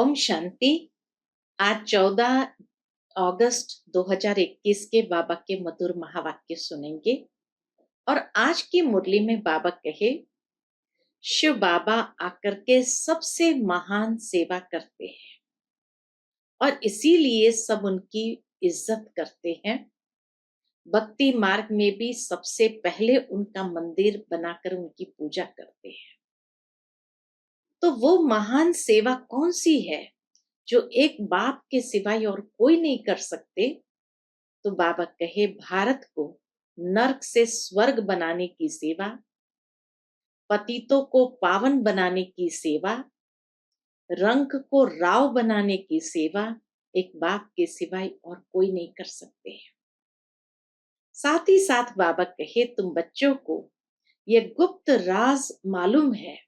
ओम शांति। आज 14 अगस्त 2021 के बाबा के मधुर महावाक्य सुनेंगे। और आज की मुरली में बाबा कहे, शिव बाबा आकर के सबसे महान सेवा करते हैं और इसीलिए सब उनकी इज्जत करते हैं। भक्ति मार्ग में भी सबसे पहले उनका मंदिर बनाकर उनकी पूजा करते हैं। तो वो महान सेवा कौन सी है जो एक बाप के सिवाय और कोई नहीं कर सकते? तो बाबा कहे, भारत को नर्क से स्वर्ग बनाने की सेवा, पतितों को पावन बनाने की सेवा, रंग को राव बनाने की सेवा एक बाप के सिवाय और कोई नहीं कर सकते हैं। साथ ही साथ बाबा कहे, तुम बच्चों को ये गुप्त राज मालूम है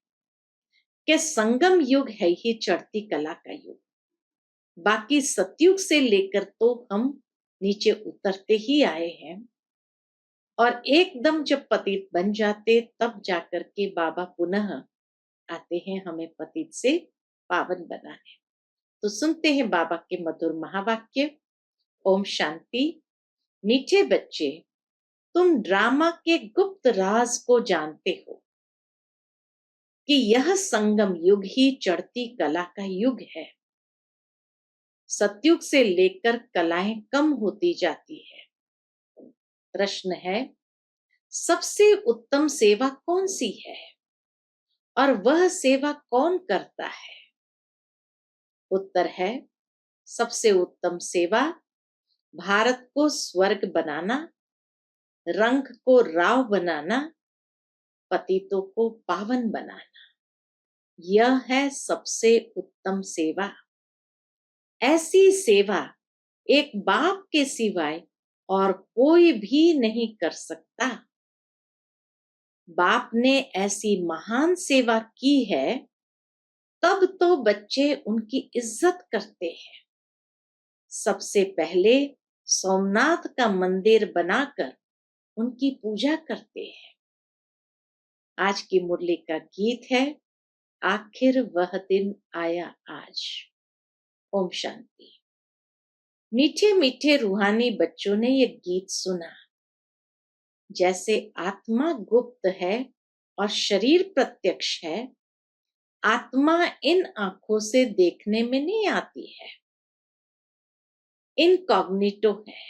कि संगम युग है ही चढ़ती कला का युग। बाकी सतयुग से लेकर तो हम नीचे उतरते ही आए हैं और एकदम जब पतित बन जाते तब जाकर के बाबा पुनः आते हैं हमें पतित से पावन बनाने। तो सुनते हैं बाबा के मधुर महावाक्य। ओम शांति। मीठे बच्चे, तुम ड्रामा के गुप्त राज को जानते हो कि यह संगम युग ही चढ़ती कला का युग है। सतयुग से लेकर कलाएं कम होती जाती है। प्रश्न है, सबसे उत्तम सेवा कौन सी है और वह सेवा कौन करता है? उत्तर है, सबसे उत्तम सेवा भारत को स्वर्ग बनाना, रंग को राव बनाना, पतितों को पावन बनाना। यह है सबसे उत्तम सेवा। ऐसी सेवा एक बाप के सिवाय और कोई भी नहीं कर सकता। बाप ने ऐसी महान सेवा की है तब तो बच्चे उनकी इज्जत करते हैं। सबसे पहले सोमनाथ का मंदिर बनाकर उनकी पूजा करते हैं। आज की मुरली का गीत है, आखिर वह दिन आया आज। ओम शांति। मीठे मीठे रूहानी बच्चों ने ये गीत सुना। जैसे आत्मा गुप्त है और शरीर प्रत्यक्ष है, आत्मा इन आंखों से देखने में नहीं आती है, इनकॉग्निटो है,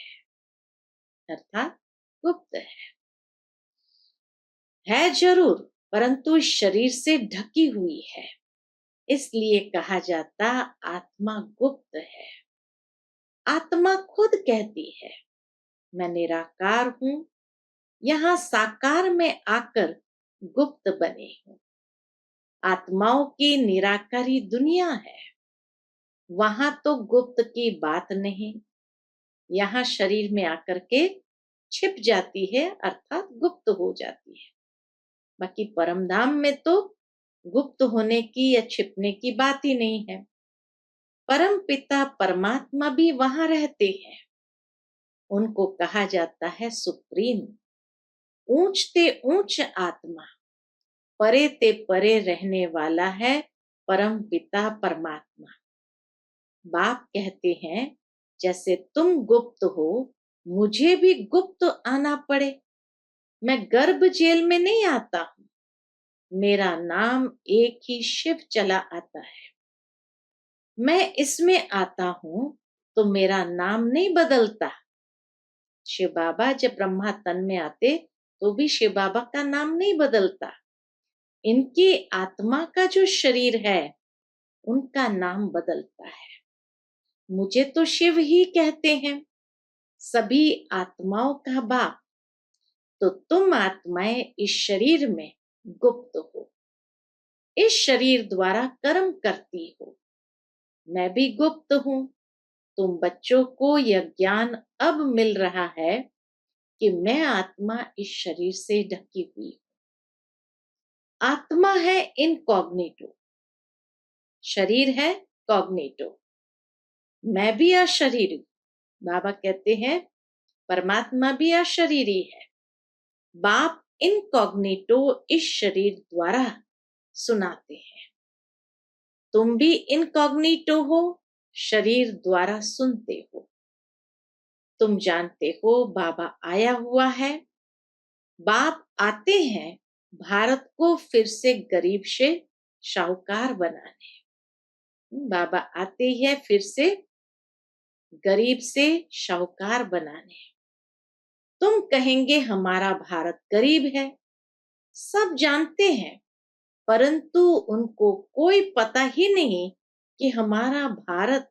अर्थात गुप्त है जरूर, परंतु शरीर से ढकी हुई है। इसलिए कहा जाता आत्मा गुप्त है। आत्मा खुद कहती है, मैं निराकार हूं, यहां साकार में आकर गुप्त बने हूं। आत्माओं की निराकारी दुनिया है, वहां तो गुप्त की बात नहीं। यहाँ शरीर में आकर के छिप जाती है, अर्थात गुप्त हो जाती है। बाकी परम धाम में तो गुप्त होने की या छिपने की बात ही नहीं है। परम पिता परमात्मा भी वहां रहते हैं। उनको कहा जाता है सुप्रीम, ऊंचते ऊंच आत्मा, परे ते परे रहने वाला है परम पिता परमात्मा। बाप कहते हैं, जैसे तुम गुप्त हो, मुझे भी गुप्त आना पड़े। मैं गर्भ जेल में नहीं आता हूं, मेरा नाम एक ही शिव चला आता है। मैं इसमें आता हूं तो मेरा नाम नहीं बदलता। शिव बाबा जब ब्रह्मा तन में आते तो भी शिव बाबा का नाम नहीं बदलता। इनकी आत्मा का जो शरीर है उनका नाम बदलता है। मुझे तो शिव ही कहते हैं, सभी आत्माओं का बाप। तो तुम आत्माएं इस शरीर में गुप्त हो, इस शरीर द्वारा कर्म करती हो। मैं भी गुप्त हूं। तुम बच्चों को यह ज्ञान अब मिल रहा है कि मैं आत्मा इस शरीर से ढकी हुई हूं। आत्मा है इनकॉग्निटो, शरीर है कॉग्निटो। मैं भी अशरीरी। बाबा कहते हैं परमात्मा भी अशरीरी है। बाप इनकॉग्निटो इस शरीर द्वारा सुनाते हैं। तुम भी इनकॉग्निटो हो, शरीर द्वारा सुनते हो। तुम जानते हो बाबा आया हुआ है। बाप आते हैं भारत को फिर से गरीब से शाहूकार बनाने। बाबा आते हैं फिर से गरीब से शाहूकार बनाने। तुम कहेंगे हमारा भारत गरीब है, सब जानते हैं, परंतु उनको कोई पता ही नहीं कि हमारा भारत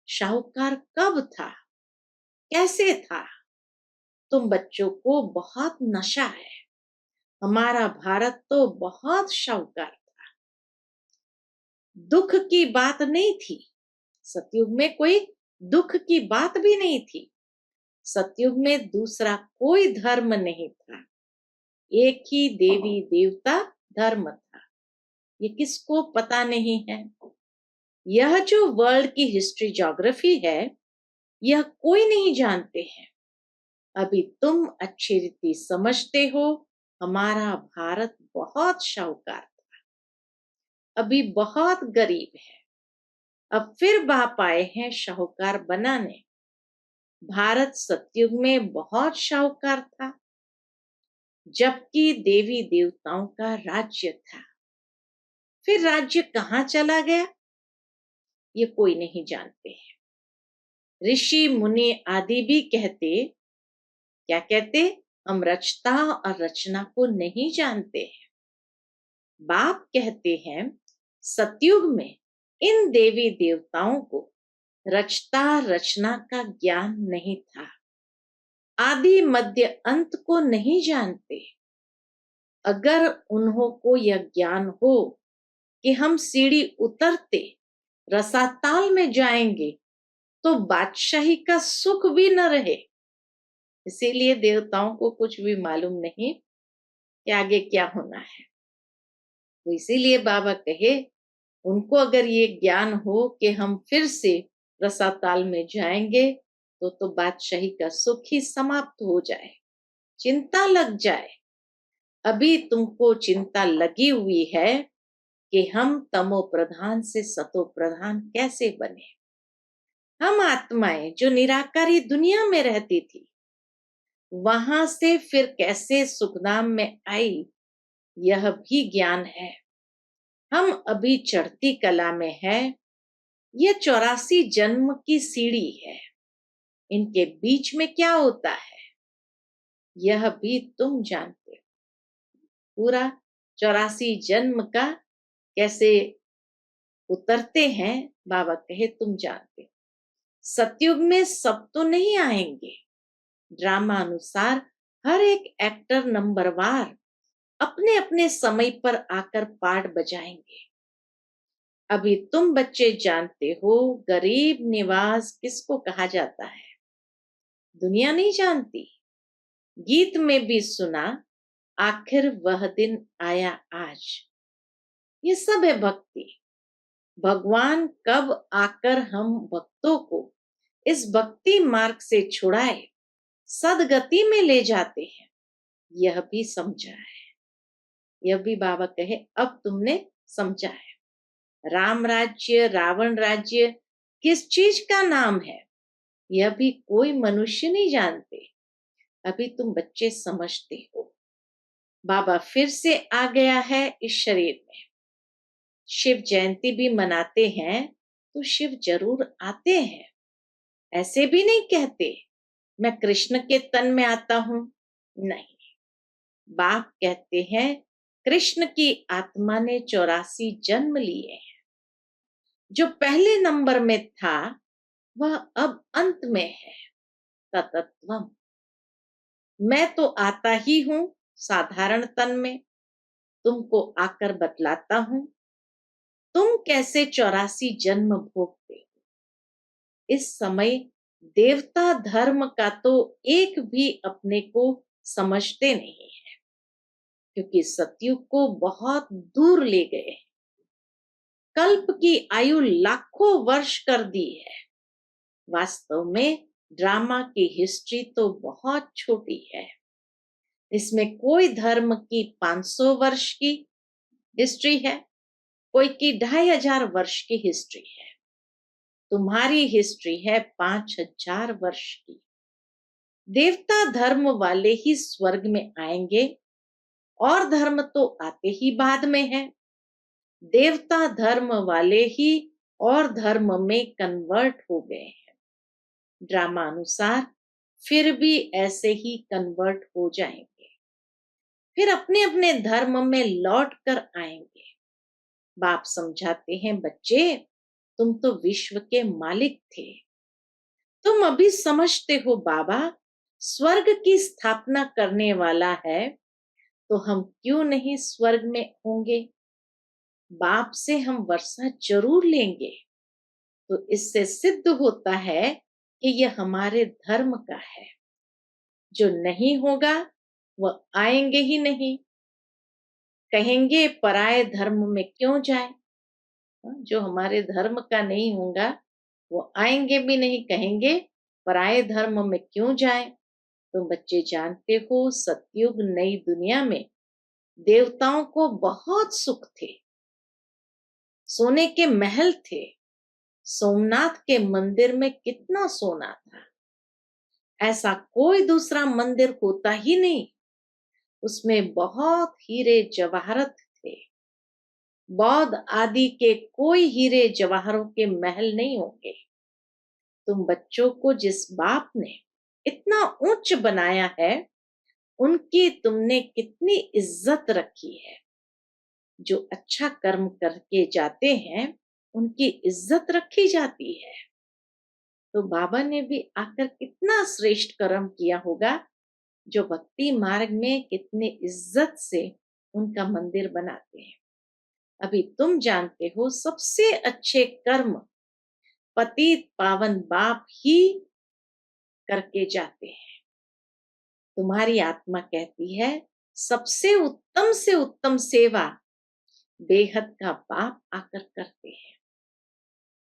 शाहूकार कब था, कैसे था। तुम बच्चों को बहुत नशा है, हमारा भारत तो बहुत शाहूकार। दुख की बात नहीं थी, सतयुग में कोई दुख की बात भी नहीं थी। सतयुग में दूसरा कोई धर्म नहीं था, एक ही देवी देवता धर्म था। ये किसको पता नहीं है। यह जो वर्ल्ड की हिस्ट्री ज्योग्राफी है, यह कोई नहीं जानते हैं। अभी तुम अच्छी रीति समझते हो, हमारा भारत बहुत शाहूकार था, अभी बहुत गरीब है। अब फिर बाप आए हैं शाहूकार बनाने। भारत सतयुग में बहुत शाहूकार था, जबकि देवी देवताओं का राज्य था। फिर राज्य कहाँ चला गया, ये कोई नहीं जानते हैं। ऋषि मुनि आदि भी कहते, क्या कहते, हम रचता और रचना को नहीं जानते हैं। बाप कहते हैं सतयुग में इन देवी देवताओं को रचता रचना का ज्ञान नहीं था, आदि मध्य अंत को नहीं जानते। अगर उन्हों को यह ज्ञान हो कि हम सीढ़ी उतरते रसाताल में जाएंगे तो बादशाही का सुख भी न रहे। इसीलिए देवताओं को कुछ भी मालूम नहीं कि आगे क्या होना है। तो इसीलिए बाबा कहे उनको अगर ये ज्ञान हो कि हम फिर से रसाताल में जाएंगे तो बादशाही का सुख ही समाप्त हो जाए, चिंता लग जाए। अभी तुमको चिंता लगी हुई है कि हम तमो प्रधान से सतो प्रधान कैसे बने। हम आत्माएं जो निराकारी दुनिया में रहती थी, वहां से फिर कैसे सुखधाम में आई, यह भी ज्ञान है। हम अभी चढ़ती कला में है। यह 84 जन्म की सीढ़ी है, इनके बीच में क्या होता है यह भी तुम जानते हो। पूरा 84 जन्म का कैसे उतरते हैं, बाबा कहे तुम जानते हो। सतयुग में सब तो नहीं आएंगे, ड्रामा अनुसार हर एक एक्टर नंबरवार अपने अपने समय पर आकर पार्ट बजाएंगे। अभी तुम बच्चे जानते हो गरीब निवास किसको कहा जाता है, दुनिया नहीं जानती। गीत में भी सुना, आखिर वह दिन आया आज। ये सब है भक्ति। भगवान कब आकर हम भक्तों को इस भक्ति मार्ग से छुड़ाए सदगति में ले जाते हैं, यह भी समझा है। यह भी बाबा कहे अब तुमने समझा है। राम राज्य रावण राज्य किस चीज का नाम है, यह भी कोई मनुष्य नहीं जानते। अभी तुम बच्चे समझते हो। बाबा फिर से आ गया है इस शरीर में। शिव जयंती भी मनाते हैं तो शिव जरूर आते हैं, ऐसे भी नहीं कहते मैं कृष्ण के तन में आता हूं, नहीं। बाप कहते हैं कृष्ण की आत्मा ने 84 जन्म लिए हैं। जो पहले नंबर में था वह अब अंत में है। ततत्वम, मैं तो आता ही हूं साधारण तन में, तुमको आकर बतलाता हूं तुम कैसे 84 जन्म भोगते हो। इस समय देवता धर्म का तो एक भी अपने को समझते नहीं है, क्योंकि सतयुग को बहुत दूर ले गए। कल्प की आयु लाखों वर्ष कर दी है। वास्तव में ड्रामा की हिस्ट्री तो बहुत छोटी है, इसमें कोई धर्म की 500 वर्ष की हिस्ट्री है, कोई की 2500 वर्ष की हिस्ट्री है, तुम्हारी हिस्ट्री है 5000 वर्ष की। देवता धर्म वाले ही स्वर्ग में आएंगे, और धर्म तो आते ही बाद में है। देवता धर्म वाले ही और धर्म में कन्वर्ट हो गए हैं, ड्रामा अनुसार फिर भी ऐसे ही कन्वर्ट हो जाएंगे, फिर अपने अपने धर्म में लौट कर आएंगे। बाप समझाते हैं, बच्चे तुम तो विश्व के मालिक थे, तुम अभी समझते हो बाबा स्वर्ग की स्थापना करने वाला है, तो हम क्यों नहीं स्वर्ग में होंगे। बाप से हम वर्षा जरूर लेंगे, तो इससे सिद्ध होता है कि यह हमारे धर्म का है। जो नहीं होगा वह आएंगे ही नहीं, कहेंगे पराये धर्म में क्यों जाए। जो हमारे धर्म का नहीं होगा वो आएंगे भी नहीं, कहेंगे पराये धर्म में क्यों जाए। तुम बच्चे जानते हो सतयुग नई दुनिया में देवताओं को बहुत सुख थे, सोने के महल थे, सोमनाथ के मंदिर में कितना सोना था, ऐसा कोई दूसरा मंदिर होता ही नहीं, उसमें बहुत हीरे जवाहरत थे। बौद्ध आदि के कोई हीरे जवाहरों के महल नहीं होंगे। तुम बच्चों को जिस बाप ने इतना ऊंच बनाया है, उनकी तुमने कितनी इज्जत रखी है। जो अच्छा कर्म करके जाते हैं उनकी इज्जत रखी जाती है। तो बाबा ने भी आकर कितना श्रेष्ठ कर्म किया होगा, जो भक्ति मार्ग में कितने इज्जत से उनका मंदिर बनाते हैं। अभी तुम जानते हो सबसे अच्छे कर्म पतित पावन बाप ही करके जाते हैं। तुम्हारी आत्मा कहती है सबसे उत्तम से उत्तम सेवा बेहद का बाप आकर करते हैं।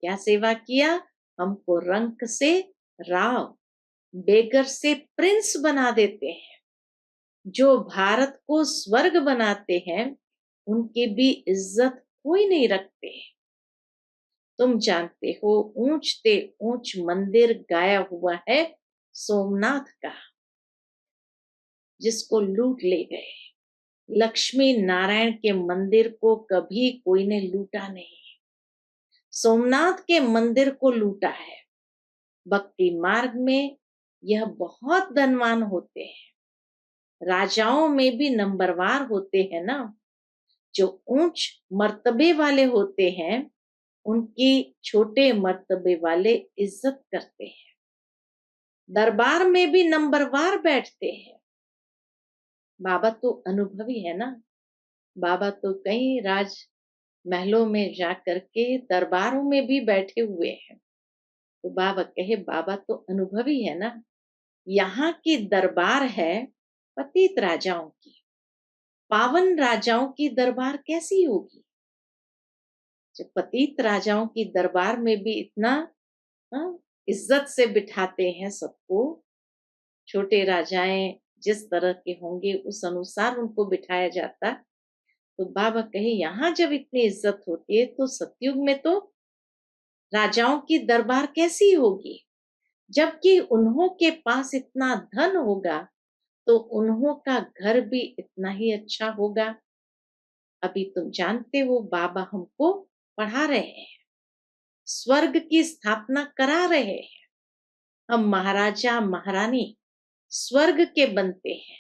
क्या सेवा किया, हमको रंक से राव, बेगर से प्रिंस बना देते हैं। जो भारत को स्वर्ग बनाते हैं उनकी भी इज्जत कोई नहीं रखते। तुम जानते हो ऊंचते ऊंच मंदिर गाया हुआ है सोमनाथ का, जिसको लूट ले गए। लक्ष्मी नारायण के मंदिर को कभी कोई ने लूटा नहीं, सोमनाथ के मंदिर को लूटा है। भक्ति मार्ग में यह बहुत धनवान होते हैं, राजाओं में भी नंबरवार होते हैं ना। जो ऊंच मर्तबे वाले होते हैं उनकी छोटे मर्तबे वाले इज्जत करते हैं, दरबार में भी नंबरवार बैठते हैं। बाबा तो अनुभवी है ना, बाबा तो कई राज महलों में जा करके दरबारों में भी बैठे हुए हैं। तो बाबा कहे बाबा तो अनुभवी है ना। यहाँ की दरबार है पतित राजाओं की, पावन राजाओं की दरबार कैसी होगी। जब पतित राजाओं की दरबार में भी इतना इज्जत से बिठाते हैं सबको, छोटे राजाएं जिस तरह के होंगे उस अनुसार उनको बिठाया जाता। तो बाबा कहे यहाँ जब इतनी इज्जत होती है तो सतयुग में तो राजाओं की दरबार कैसी होगी। जबकि उन्हों के पास इतना धन होगा तो उन्हों का घर भी इतना ही अच्छा होगा। अभी तुम जानते हो बाबा हमको पढ़ा रहे हैं, स्वर्ग की स्थापना करा रहे हैं। हम महाराजा महारानी स्वर्ग के बनते हैं,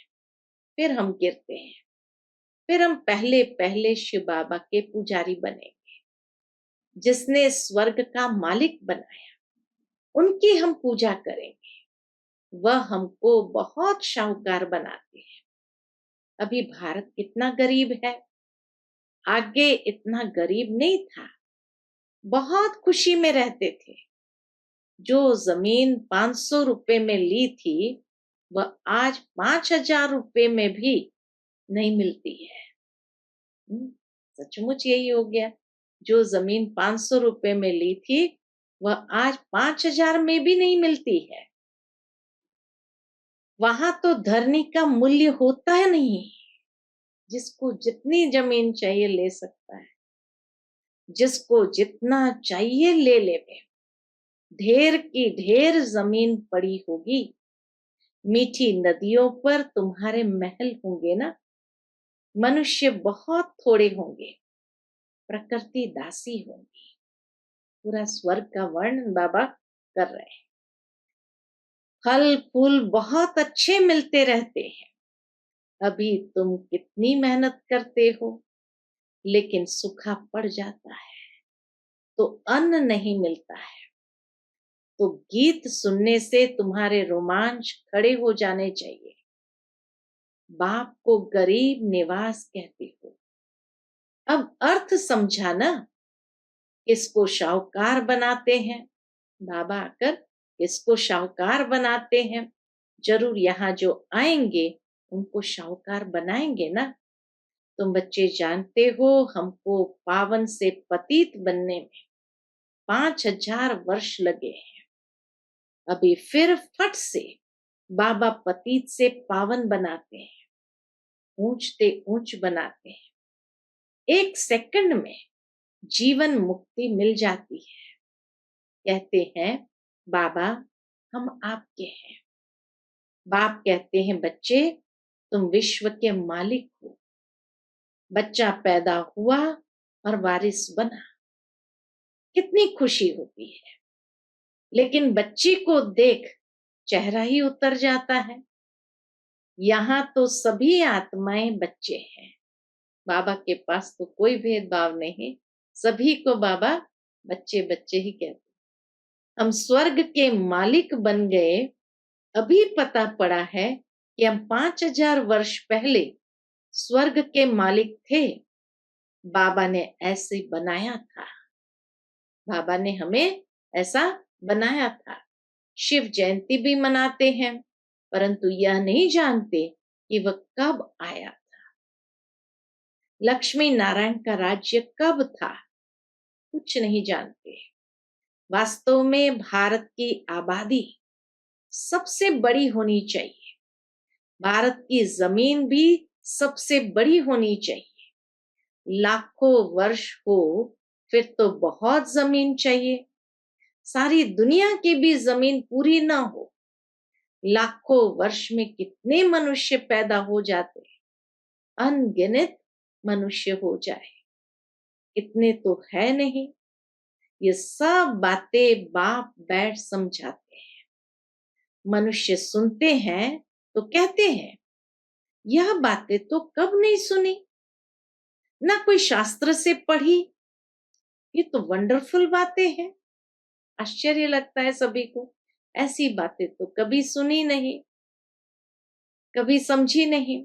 फिर हम गिरते हैं, फिर हम पहले पहले शिव बाबा के पुजारी बनेंगे। जिसने स्वर्ग का मालिक बनाया उनकी हम पूजा करेंगे, वह हमको बहुत शाहूकार बनाते हैं। अभी भारत कितना गरीब है, आगे इतना गरीब नहीं था, बहुत खुशी में रहते थे। जो जमीन 500 रुपए में ली थी वह आज 5000 रुपए में भी नहीं मिलती है। सचमुच यही हो गया। जो जमीन 500 रुपए में ली थी वह आज 5000 में भी नहीं मिलती है। वहां तो धरनी का मूल्य होता है नहीं, जिसको जितनी जमीन चाहिए ले सकता है। जिसको जितना चाहिए ले लेवे। ढेर की ढेर जमीन पड़ी होगी। मीठी नदियों पर तुम्हारे महल होंगे ना। मनुष्य बहुत थोड़े होंगे। प्रकृति दासी होंगी। पूरा स्वर्ग का वर्णन बाबा कर रहे हैं। फल फूल बहुत अच्छे मिलते रहते हैं। अभी तुम कितनी मेहनत करते हो, लेकिन सूखा पड़ जाता है तो अन्न नहीं मिलता है। तो गीत सुनने से तुम्हारे रोमांच खड़े हो जाने चाहिए। बाप को गरीब निवास कहते हो। अब अर्थ समझा ना। किसको शाहूकार बनाते हैं बाबा आकर, किसको शाहूकार बनाते हैं। जरूर यहाँ जो आएंगे उनको शाहूकार बनाएंगे ना। तुम बच्चे जानते हो हमको पावन से पतित बनने में 5000 वर्ष लगे हैं। अभी फिर फट से बाबा पतित से पावन बनाते हैं, ऊंचते ऊंच बनाते हैं। 1 सेकंड में जीवन मुक्ति मिल जाती है। कहते हैं बाबा हम आपके हैं। बाप कहते हैं बच्चे तुम विश्व के मालिक हो। बच्चा पैदा हुआ और वारिस बना, कितनी खुशी होती है। लेकिन बच्ची को देख चेहरा ही उतर जाता है। यहाँ तो सभी आत्माएं बच्चे हैं। बाबा के पास तो कोई भेदभाव नहीं, सभी को बाबा बच्चे बच्चे ही कहते। हम स्वर्ग के मालिक बन गए। अभी पता पड़ा है कि हम 5000 वर्ष पहले स्वर्ग के मालिक थे। बाबा ने ऐसे बनाया था। बाबा ने हमें ऐसा बनाया था। शिव जयंती भी मनाते हैं, परंतु यह नहीं जानते कि वह कब आया था। लक्ष्मी नारायण का राज्य कब था, कुछ नहीं जानते। वास्तव में भारत की आबादी सबसे बड़ी होनी चाहिए। भारत की जमीन भी सबसे बड़ी होनी चाहिए। लाखों वर्ष हो फिर तो बहुत जमीन चाहिए। सारी दुनिया की भी जमीन पूरी ना हो। लाखों वर्ष में कितने मनुष्य पैदा हो जाते, अनगिनत मनुष्य हो जाए, इतने तो है नहीं। ये सब बातें बाप बैठ समझाते हैं। मनुष्य सुनते हैं तो कहते हैं यह बातें तो कब नहीं सुनी, ना कोई शास्त्र से पढ़ी। ये तो वंडरफुल बातें हैं। आश्चर्य लगता है सभी को। ऐसी बातें तो कभी सुनी नहीं, कभी समझी नहीं।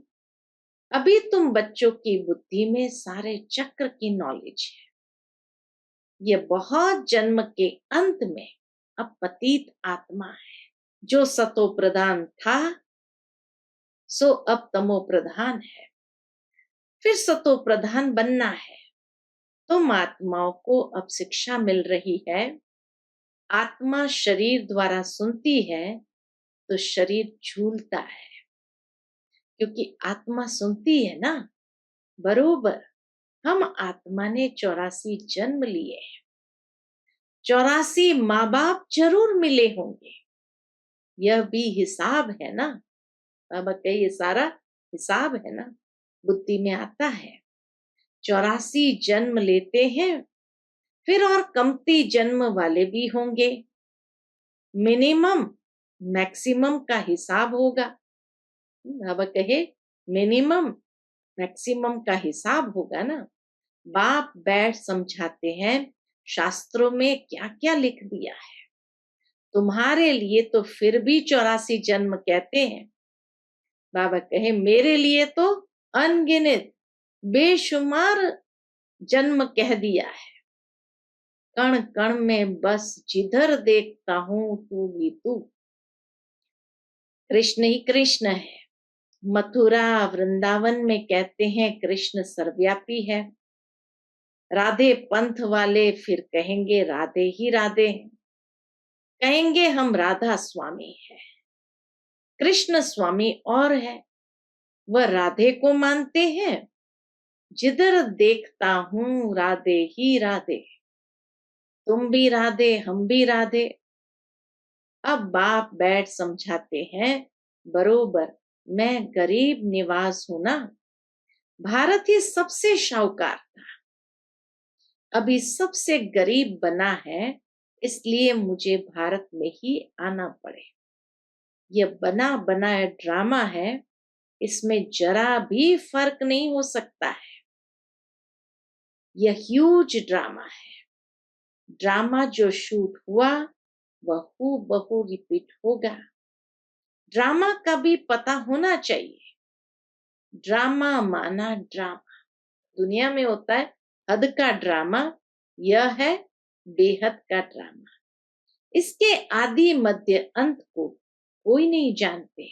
अभी तुम बच्चों की बुद्धि में सारे चक्र की नॉलेज है। ये बहुत जन्म के अंत में अब पतित आत्मा है। जो सतो प्रधान था सो अब तमो प्रधान है। फिर सतो प्रधान बनना है। तुम आत्माओं को अब शिक्षा मिल रही है। आत्मा शरीर द्वारा सुनती है तो शरीर झूलता है, क्योंकि आत्मा सुनती है ना। बरोबर हम आत्मा ने 84 जन्म लिए हैं। 84 माँ बाप जरूर मिले होंगे। यह भी हिसाब है ना। बाबा कहे ये सारा हिसाब है ना, बुद्धि में आता है। 84 जन्म लेते हैं, फिर और कमती जन्म वाले भी होंगे। मिनिमम मैक्सिमम का हिसाब होगा। बाबा कहे मिनिमम मैक्सिमम का हिसाब होगा ना। बाप बैठ समझाते हैं शास्त्रों में क्या क्या लिख दिया है। तुम्हारे लिए तो फिर भी 84 जन्म कहते हैं। बाबा कहे मेरे लिए तो अनगिनत बेशुमार जन्म कह दिया है। कण कण में बस जिधर देखता हूं तू ही तू। कृष्ण ही कृष्ण है। मथुरा वृंदावन में कहते हैं कृष्ण सर्वव्यापी है। राधे पंथ वाले फिर कहेंगे राधे ही राधे हैं। कहेंगे हम राधा स्वामी है। कृष्ण स्वामी और है, वह राधे को मानते हैं जिधर देखता हूँ राधे ही राधे, तुम भी राधे हम भी राधे। अब बाप बैठ समझाते हैं, बरोबर मैं गरीब निवाज हूं ना। भारत ही सबसे शाहूकार था, अभी सबसे गरीब बना है, इसलिए मुझे भारत में ही आना पड़े। यह बना बनाया ड्रामा है, इसमें जरा भी फर्क नहीं हो सकता है। यह ह्यूज ड्रामा है। ड्रामा जो शूट हुआ वह हूबहू रिपीट होगा। ड्रामा का भी पता होना चाहिए। ड्रामा माना ड्रामा दुनिया में होता है हद का ड्रामा, यह है बेहद का ड्रामा। इसके आदि मध्य अंत को कोई नहीं जानते।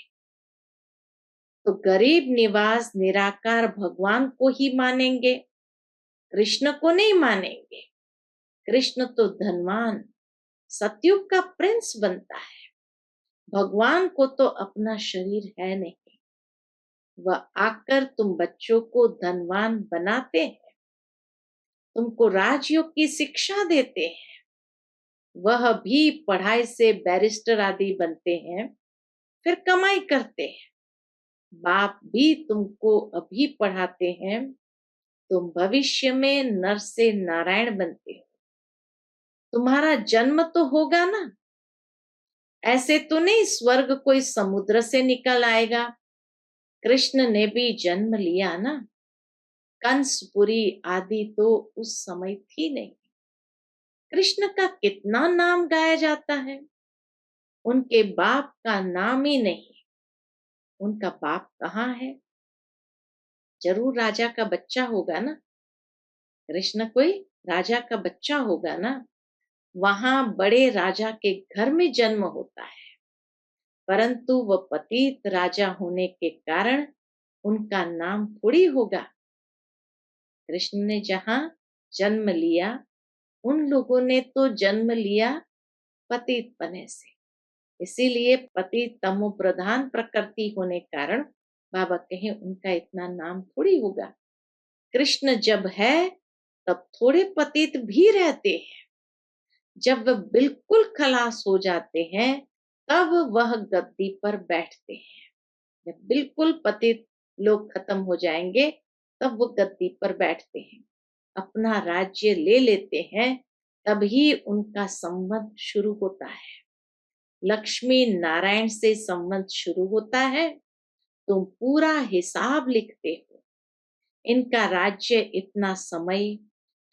तो गरीब निवास निराकार भगवान को ही मानेंगे, कृष्ण को नहीं मानेंगे। कृष्ण तो धनवान सतयुग का प्रिंस बनता है, भगवान को तो अपना शरीर है नहीं। वह आकर तुम बच्चों को धनवान बनाते हैं, तुमको राजयोग की शिक्षा देते हैं। वह भी पढ़ाई से बैरिस्टर आदि बनते हैं, फिर कमाई करते हैं। बाप भी तुमको अभी पढ़ाते हैं, तुम भविष्य में नर से नारायण बनते हो। तुम्हारा जन्म तो होगा ना, ऐसे तो नहीं स्वर्ग कोई समुद्र से निकल आएगा। कृष्ण ने भी जन्म लिया ना, कंसपुरी आदि तो उस समय थी नहीं। कृष्ण का कितना नाम गाया जाता है, उनके बाप का नाम ही नहीं। उनका बाप कहाँ है? जरूर राजा का बच्चा होगा ना, कृष्ण कोई राजा का बच्चा होगा ना। वहां बड़े राजा के घर में जन्म होता है, परंतु वह पतित राजा होने के कारण उनका नाम थोड़ी होगा। कृष्ण ने जहां जन्म लिया, उन लोगों ने तो जन्म लिया पतित पने से, इसीलिए पतित तमो प्रधान प्रकृति होने कारण बाबा कहे उनका इतना नाम थोड़ी होगा। कृष्ण जब है तब थोड़े पतित भी रहते हैं, जब वह बिल्कुल खलास हो जाते हैं तब वह गद्दी पर बैठते हैं। जब बिल्कुल पतित लोग खत्म हो जाएंगे तब वो गद्दी पर बैठते हैं, अपना राज्य ले लेते हैं, तभी उनका संबंध शुरू होता है। लक्ष्मी नारायण से संबंध शुरू होता है, तुम पूरा हिसाब लिखते हो। इनका राज्य इतना समय,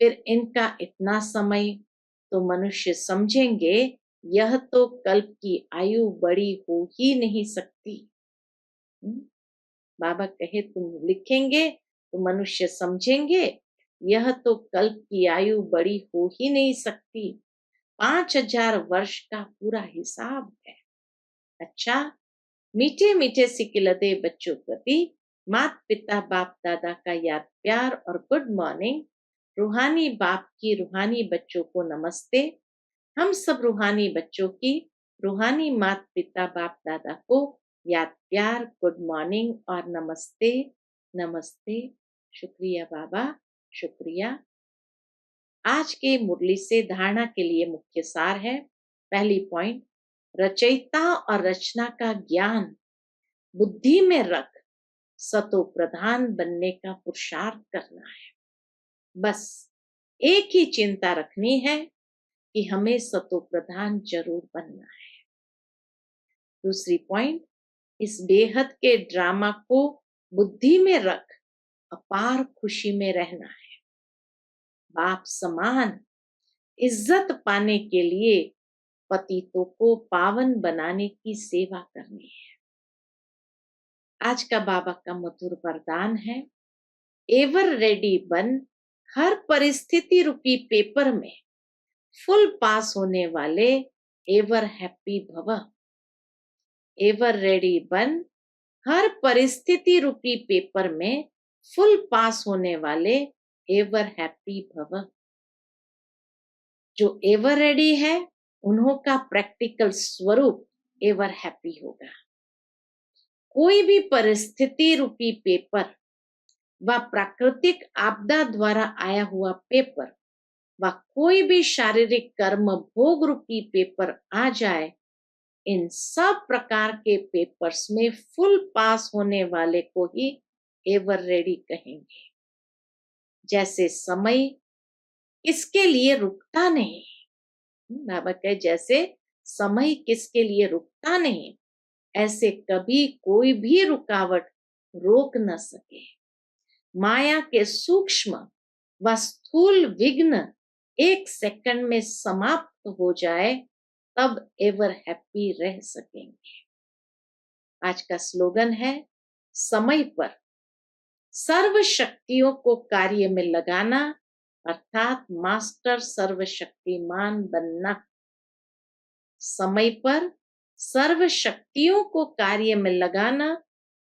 फिर इनका इतना समय, तो मनुष्य समझेंगे यह तो कल्प की आयु बड़ी हो ही नहीं सकती। बाबा कहे तुम लिखेंगे तो मनुष्य समझेंगे यह तो कल्प की आयु बड़ी हो ही नहीं सकती। 5000 वर्ष का पूरा हिसाब है। अच्छा, मीठे मीठे सिकिलते बच्चों प्रति माता पिता बाप दादा का याद प्यार और गुड मॉर्निंग। रूहानी बाप की रूहानी बच्चों को नमस्ते। हम सब रूहानी बच्चों की रूहानी माता पिता बाप दादा को याद प्यार गुड मॉर्निंग और नमस्ते नमस्ते। शुक्रिया बाबा, शुक्रिया। आज के मुरली से धारणा के लिए मुख्य सार है। पहली पॉइंट, रचयिता और रचना का ज्ञान बुद्धि में रख सतो प्रधान बनने का पुरुषार्थ करना है। बस एक ही चिंता रखनी है कि हमें सतो प्रधान जरूर बनना है। दूसरी पॉइंट, इस बेहद के ड्रामा को बुद्धि में रख अपार खुशी में रहना है। बाप समान इज्जत पाने के लिए पतितों को पावन बनाने की सेवा करनी है। आज का बाबा का मधुर वरदान है, एवर रेडी बन, हर परिस्थिति रूपी पेपर में फुल पास होने वाले एवर हैप्पी भव। एवर रेडी बन, हर परिस्थिति रूपी पेपर में फुल पास होने वाले एवर हैप्पी भव। जो एवर रेडी है उन्हों का प्रैक्टिकल स्वरूप एवर हैप्पी होगा। कोई भी परिस्थिति रूपी पेपर व प्राकृतिक आपदा द्वारा आया हुआ पेपर व कोई भी शारीरिक कर्म भोग रूपी पेपर आ जाए, इन सब प्रकार के पेपर्स में फुल पास होने वाले को ही एवर रेडी कहेंगे। जैसे समय किसके लिए रुकता नहीं, बाबा कहे जैसे समय किसके लिए रुकता नहीं, ऐसे कभी कोई भी रुकावट रोक न सके। माया के सूक्ष्म व स्थूल विघ्न 1 सेकंड में समाप्त हो जाए, तब एवर हैप्पी रह सकेंगे। आज का स्लोगन है, समय पर सर्व शक्तियों को कार्य में लगाना, अर्थात मास्टर सर्वशक्तिमान बनना। समय पर सर्व शक्तियों को कार्य में लगाना,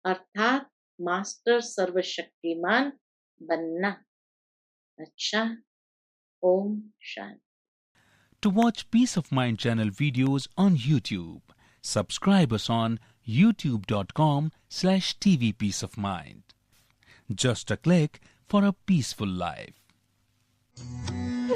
अर्थात मास्टर सर्वशक्तिमान बनना। अच्छा, Om Shanti. To watch Peace of Mind channel videos on YouTube, subscribe us on youtube.com/TV Peace of Mind. Just a click for a peaceful life.